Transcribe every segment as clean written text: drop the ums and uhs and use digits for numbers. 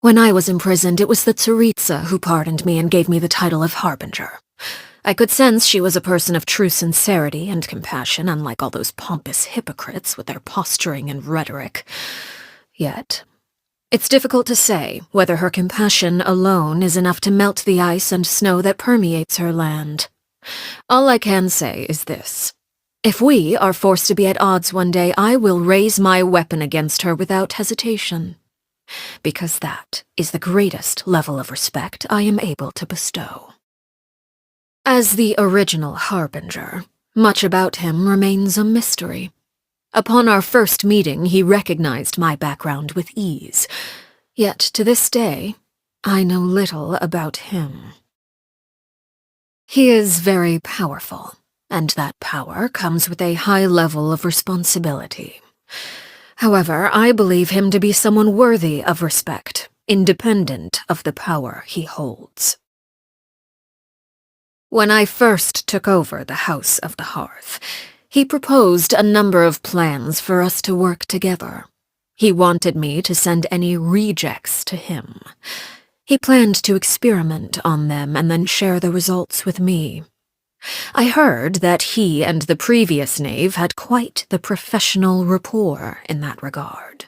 When I was imprisoned, it was the Tsaritsa who pardoned me and gave me the title of Harbinger. I could sense she was a person of true sincerity and compassion, unlike all those pompous hypocrites with their posturing and rhetoric. Yet, it's difficult to say whether her compassion alone is enough to melt the ice and snow that permeates her land. All I can say is this. If we are forced to be at odds one day, I will raise my weapon against her without hesitation, because that is the greatest level of respect I am able to bestow. As the original Harbinger, much about him remains a mystery. Upon our first meeting, he recognized my background with ease, yet to this day, I know little about him. He is very powerful, and that power comes with a high level of responsibility. However, I believe him to be someone worthy of respect, independent of the power he holds. When I first took over the House of the Hearth, he proposed a number of plans for us to work together. He wanted me to send any rejects to him. He planned to experiment on them and then share the results with me. I heard that he and the previous knave had quite the professional rapport in that regard.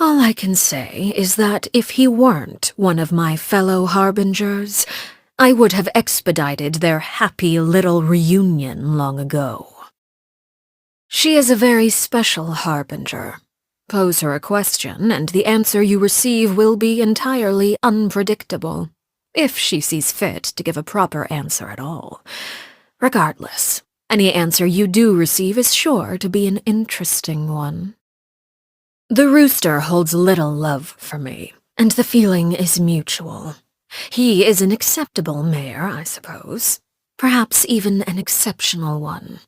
All I can say is that if he weren't one of my fellow Harbingers, I would have expedited their happy little reunion long ago. She is a very special Harbinger. Pose her a question, and the answer you receive will be entirely unpredictable, if she sees fit to give a proper answer at all. Regardless, any answer you do receive is sure to be an interesting one. The rooster holds little love for me, and the feeling is mutual. He is an acceptable mayor, I suppose. Perhaps even an exceptional one.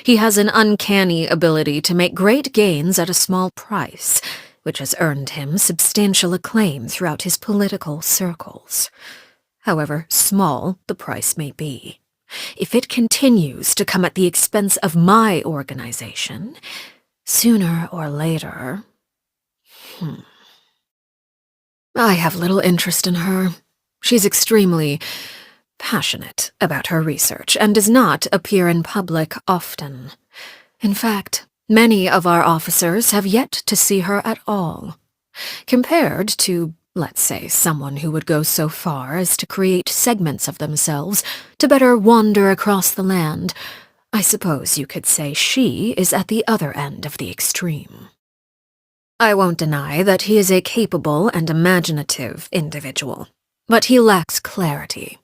He has an uncanny ability to make great gains at a small price, which has earned him substantial acclaim throughout his political circles. However small the price may be, if it continues to come at the expense of my organization, sooner or later... I have little interest in her. She's extremely passionate about her research and does not appear in public often. In fact, many of our officers have yet to see her at all. Compared to, let's say, someone who would go so far as to create segments of themselves to better wander across the land, I suppose you could say she is at the other end of the extreme. I won't deny that he is a capable and imaginative individual, but he lacks clarity.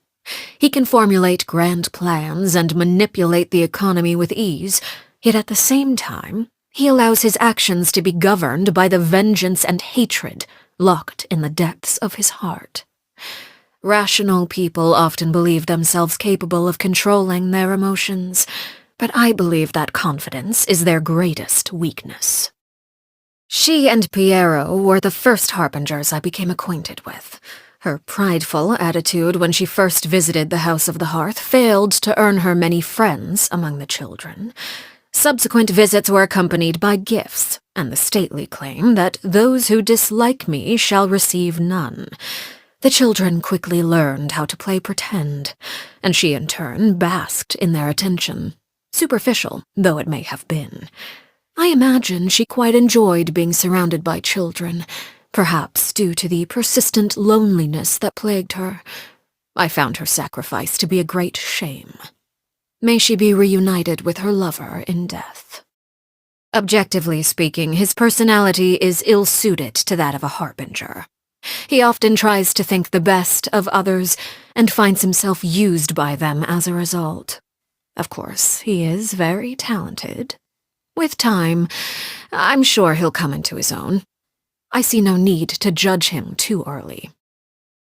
He can formulate grand plans and manipulate the economy with ease, yet at the same time, he allows his actions to be governed by the vengeance and hatred locked in the depths of his heart. Rational people often believe themselves capable of controlling their emotions, but I believe that confidence is their greatest weakness. She and Piero were the first Harbingers I became acquainted with. Her prideful attitude when she first visited the House of the Hearth failed to earn her many friends among the children. Subsequent visits were accompanied by gifts, and the stately claim that those who dislike me shall receive none. The children quickly learned how to play pretend, and she in turn basked in their attention, superficial though it may have been. I imagine she quite enjoyed being surrounded by children, perhaps due to the persistent loneliness that plagued her. I found her sacrifice to be a great shame. May she be reunited with her lover in death. Objectively speaking, his personality is ill-suited to that of a Harbinger. He often tries to think the best of others and finds himself used by them as a result. Of course, he is very talented. With time, I'm sure he'll come into his own. I see no need to judge him too early.